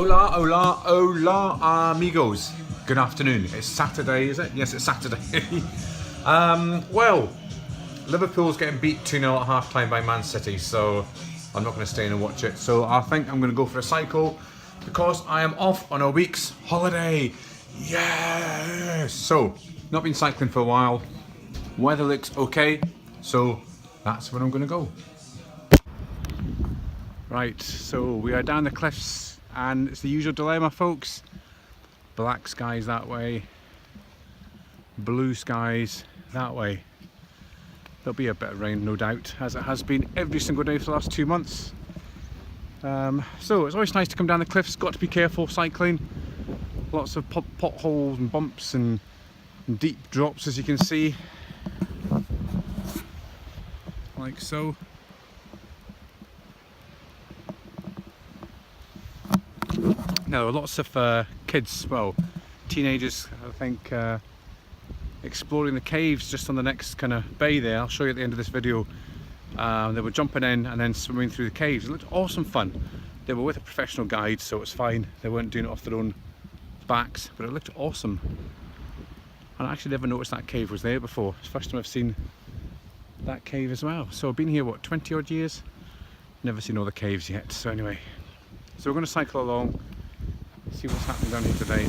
Hola, hola, hola, amigos. Good afternoon. It's Saturday, is it? Yes, it's Saturday. Well, Liverpool's getting beat 2-0 at half time by Man City, so I'm not going to stay in and watch it. So I think I'm going to go for a cycle because I am off on a week's holiday. Yes! So, not been cycling for a while. Weather looks okay, so that's where I'm going to go. Right, so we are down the cliffs and it's the usual dilemma, folks. Black skies that way, blue skies that way. There'll be a bit of rain, no doubt, as it has been every single day for the last 2 months. So it's always nice to come down the cliffs. Got to be careful cycling. Lots of potholes and bumps and deep drops, as you can see, like so. Now, lots of kids, well, teenagers, I think, exploring the caves just on the next kind of bay there. I'll show you at the end of this video. They were jumping in and then swimming through the caves. It looked awesome fun. They were with a professional guide, so it's fine. They weren't doing it off their own backs, but it looked awesome. And I actually never noticed that cave was there before. It's the first time I've seen that cave as well. So I've been here, what, 20 odd years? Never seen all the caves yet. So anyway, so we're going to cycle along, see what's happening down here today.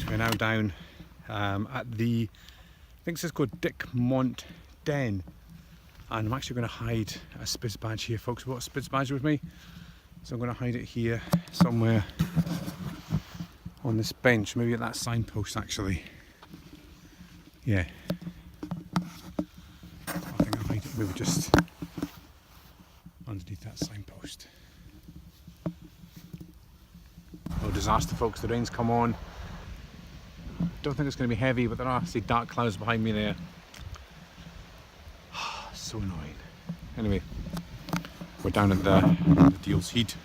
We're now down at the, I think this is called Dickmont Den, and I'm actually going to hide a Spiz badge here, folks. I've got a Spiz badge with me, so I'm going to hide it here somewhere on this bench, maybe at that signpost actually. Yeah, I think I'll hide it maybe just underneath that signpost. No disaster, folks, the rain's come on. Don't think it's going to be heavy, but there are actually dark clouds behind me there. So annoying. Anyway, we're down at the Deal's Heat.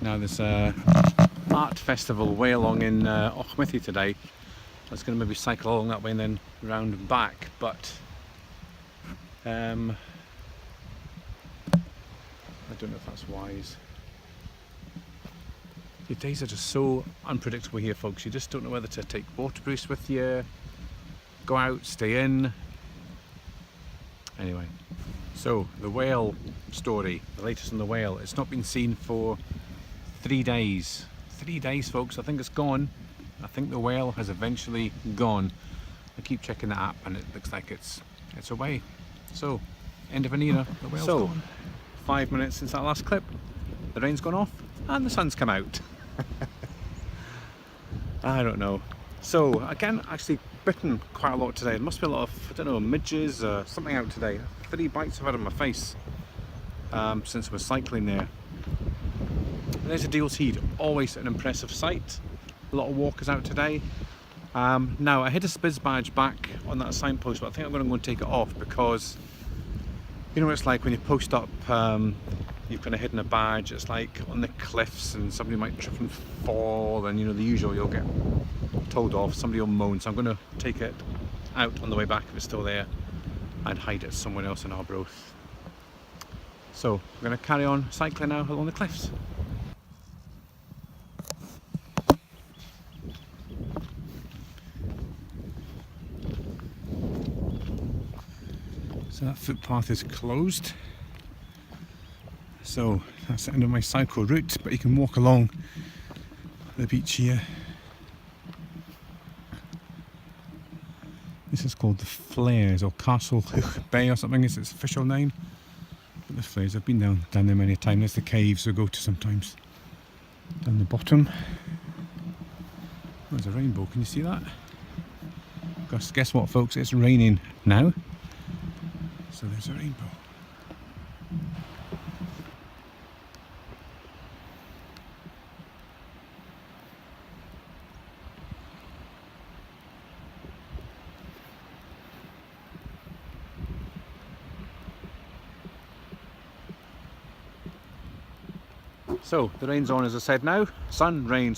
Now there's a art festival way along in Auchmithi today. I was going to maybe cycle along that way and then round and back, but I don't know if that's wise. The days are just so unpredictable here, folks. You just don't know whether to take waterproofs with you, go out, stay in. Anyway, so the whale story, the latest on the whale. It's not been seen for 3 days. 3 days, folks. I think it's gone. I think the whale has eventually gone. I keep checking the app and it looks like it's away. So, end of an era. The whale's gone. 5 minutes since that last clip. The rain's gone off and the sun's come out. I don't know. So again, actually bitten quite a lot today. There must be a lot of, I don't know, midges or something out today. 3 bites I've had on my face since I was cycling there. And there's a Deal's Heath, always an impressive sight. A lot of walkers out today. Now I hid a Spiz badge back on that signpost, but I think I'm going to go and take it off because you know what it's like when you post up, you've kind of hidden a badge. It's like on the cliffs and somebody might trip and fall, and you know the usual, you'll get told off, somebody will moan. So I'm going to take it out on the way back if it's still there and hide it somewhere else in Arbroath. So we're going to carry on cycling now along the cliffs. So that footpath is closed, so that's the end of my cycle route, but you can walk along the beach here. This is called the Flares, or Castle Hook Bay or something is its official name. But the Flares, I've been down there many times. There's the caves we go to sometimes down the bottom. There's a rainbow, can you see that? Because guess what folks, it's raining now. So there's a rainbow. So the rain's on, as I said now. Sun, rain,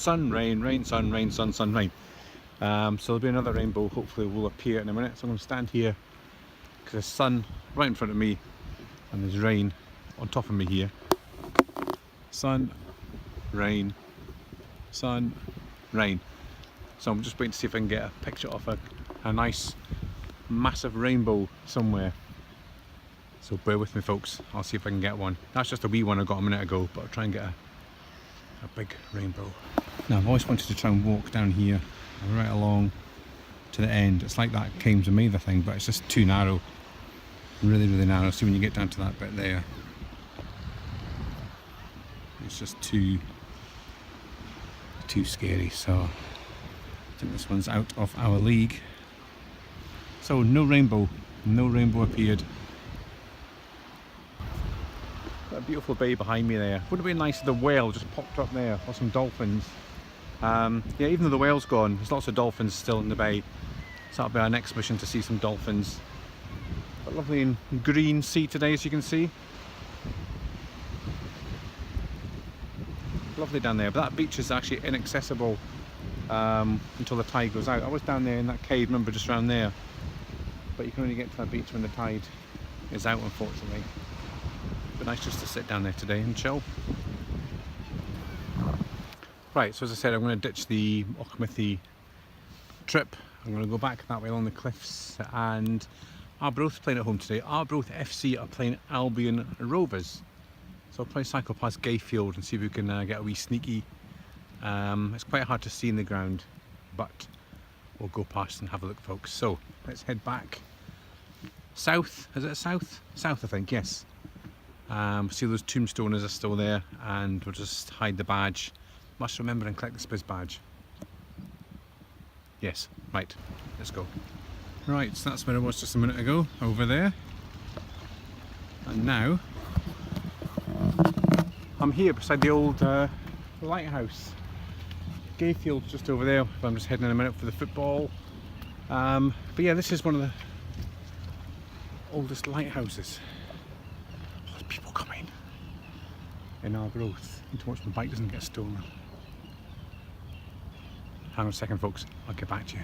rain, sun, rain, sun, sun, rain. So there'll be another rainbow, hopefully will appear in a minute. So I'm going to stand here because there's sun right in front of me and there's rain on top of me here. Sun, rain, sun, rain. So I'm just waiting to see if I can get a picture of a nice massive rainbow somewhere. So bear with me folks, I'll see if I can get one. That's just a wee one I got a minute ago, but I'll try and get a big rainbow. Now I've always wanted to try and walk down here right along to the end. It's like that Kames and Mather thing, but it's just too narrow. Really, really narrow. See when you get down to that bit there. It's just too scary, so I think this one's out of our league. So no rainbow appeared. Got a beautiful bay behind me there. Would have been nice if the whale just popped up there, or some dolphins. Yeah, even though the whale's gone, there's lots of dolphins still in the bay. So that'll be our next mission, to see some dolphins. But lovely and green sea today, as you can see. Lovely down there, but that beach is actually inaccessible until the tide goes out. I was down there in that cave, remember, just around there. But you can only get to that beach when the tide is out, unfortunately. But nice just to sit down there today and chill. Right, so as I said, I'm going to ditch the Auchmuty trip. I'm going to go back that way along the cliffs, and Arbroath playing at home today. Arbroath FC are playing Albion Rovers. So I'll probably cycle past Gayfield and see if we can get a wee sneaky. It's quite hard to see in the ground, but we'll go past and have a look folks. So let's head back south. Is it south? South I think, yes. See those tombstones are still there, and we'll just hide the badge. Must remember and collect the Spiz badge. Yes, right, let's go. Right, so that's where I was just a minute ago, over there. And now I'm here beside the old lighthouse. Gayfield's just over there. I'm just heading in a minute for the football. But yeah, this is one of the oldest lighthouses. Oh, there's people coming in Arbroath. I need to watch my bike doesn't get stolen. Hang on a second folks, I'll get back to you.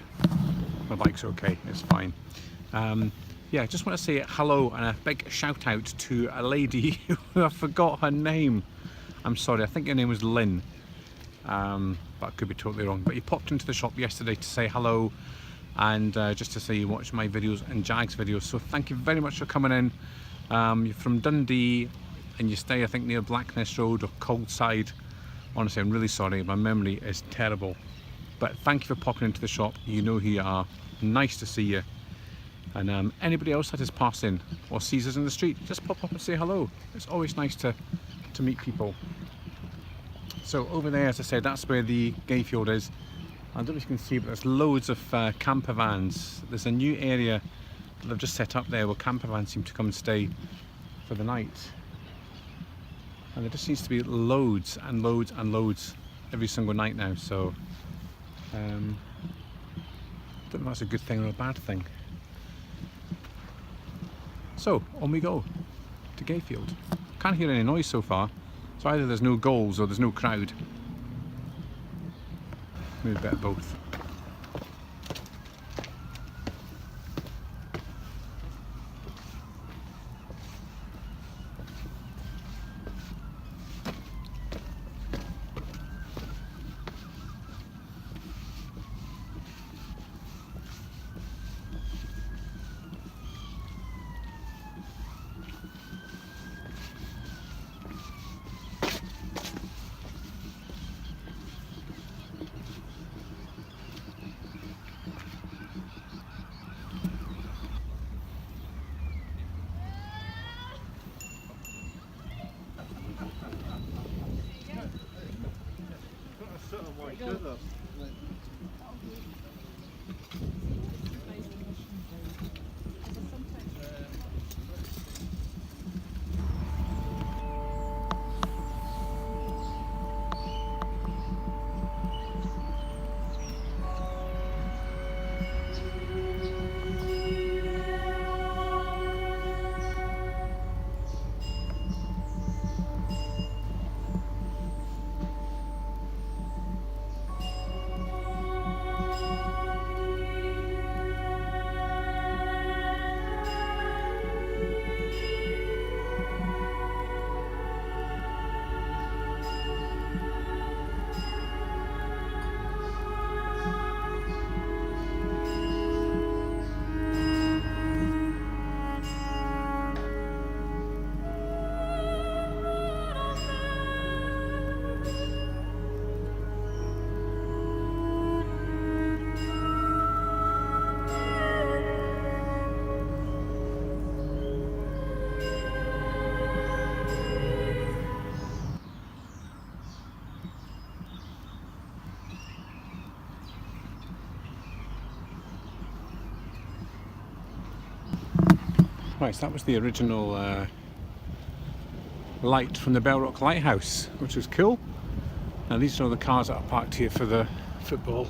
My bike's okay, it's fine. Yeah, I just want to say hello and a big shout out to a lady who I forgot her name. I'm sorry, I think her name was Lynn, but I could be totally wrong. But you popped into the shop yesterday to say hello and just to say you watch my videos and Jag's videos. So thank you very much for coming in. You're from Dundee and you stay, I think, near Blackness Road or Coldside. Honestly, I'm really sorry, my memory is terrible. But thank you for popping into the shop. You know who you are. Nice to see you. And anybody else that is passing or sees us in the street, just pop up and say hello. It's always nice to meet people. So over there, as I said, that's where the Gayfield is. I don't know if you can see, but there's loads of camper vans. There's a new area that they've just set up there where camper vans seem to come and stay for the night. And there just seems to be loads and loads and loads every single night now, so I don't know if that's a good thing or a bad thing. So, on we go to Gayfield. Can't hear any noise so far, so either there's no goals or there's no crowd. Maybe a bit of both. Right, so that was the original light from the Bellrock Lighthouse, which was cool. Now these are all the cars that are parked here for the football.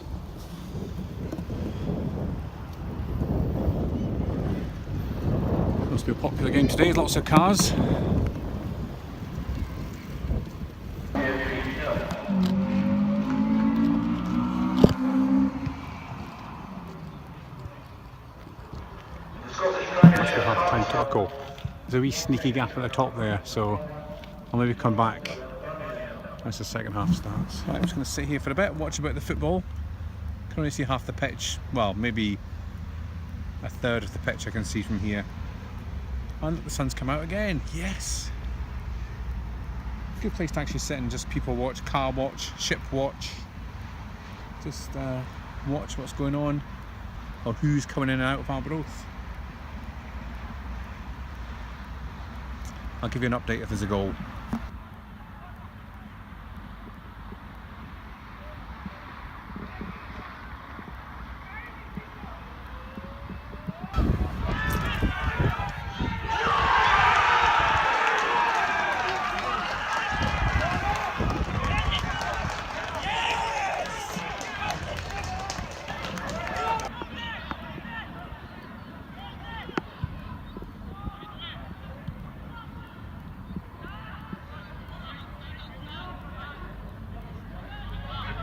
Must be a popular game today, lots of cars. Must be half-time tackle. There's a wee sneaky gap at the top there, so I'll maybe come back as the second half starts. Right, I'm just going to sit here for a bit, watch about the football. Can only see half the pitch, well, maybe a third of the pitch I can see from here. And the sun's come out again, yes! Good place to actually sit and just people watch, car watch, ship watch. Just watch what's going on, or who's coming in and out of Arbroath. I'll give you an update if there's a goal.